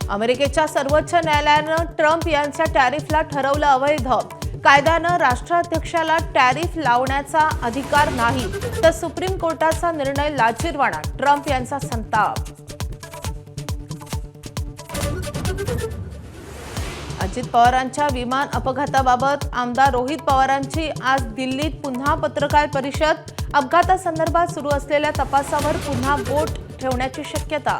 अमेरिकेच्या सर्वोच्च न्यायालयानं ट्रम्प यांच्या टॅरिफला ठरवलं अवैध। कायद्यानं राष्ट्राध्यक्षाला टॅरिफ लावण्याचा अधिकार नाही, तर सुप्रीम कोर्टाचा निर्णय लाजिरवाणा। ट्रम्प यांचा संताप। अजित पवारांच्या विमान अपघाताबाबत आमदार रोहित पवारांची आज दिल्लीत पुन्हा पत्रकार परिषद। अपघातासंदर्भात सुरू असलेल्या तपासावर पुन्हा बोट ठेवण्याची शक्यता।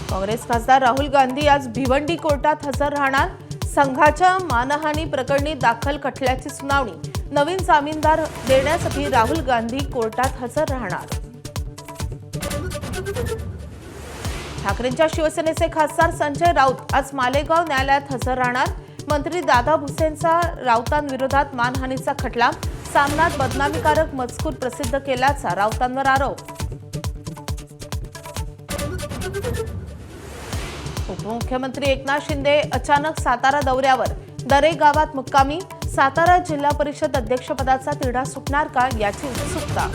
काँग्रेस खासदार राहुल गांधी आज भिवंडी कोर्टात हजर राहणार। संघाच्या मानहानी प्रकरणी दाखल खटल्याची सुनावणी। नवीन जामीनदार देण्यासाठी राहुल गांधी कोर्टात हजर राहणार। ठाकरेंच्या शिवसेनेचे खासदार संजय राऊत आज मालेगाव न्यायालयात हजर राहणार। मंत्री दादा भुसेंचा राऊतांविरोधात मानहानीचा खटला। सामनात बदनामीकारक मजकूर प्रसिद्ध केल्याचा राऊतांवर आरोप। उपमुख्यमंत्री एकनाथ शिंदे अचानक सातारा दौऱ्यावर। दरे गावात मुक्कामी। सातारा जिल्हा परिषद अध्यक्षपदाचा तिढा सुटणार का याची उत्सुकता।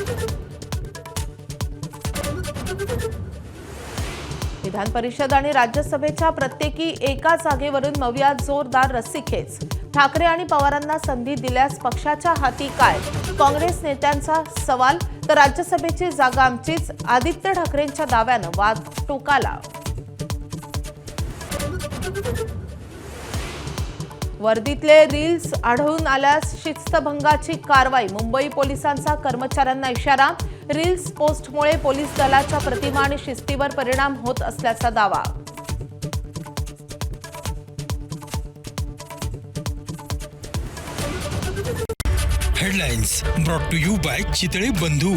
विधान परिषद आणि राज्यसभेच्या प्रत्येकी एका जागेवरून मविया जोरदार रस्सीखेच। ठाकरे आणि पवारांना संधी दिल्यास पक्षाच्या हाती काय, काँग्रेस नेत्यांचा सवाल। तर राज्यसभेची जागा आमचीच, आदित्य ठाकरेंच्या दाव्यानं वाद टोकाला। वर्दीतले रील्स आढळून आल्यास शिस्तभंगाची कारवाई। मुंबई पोलिसांचा कर्मचाऱ्यांना इशारा। रील्स पोस्टमुळे पोलीस दलाच्या प्रतिमा आणि शिस्तीवर परिणाम होत असल्याचा दावा। Headlines brought to you by Chitale बंधू।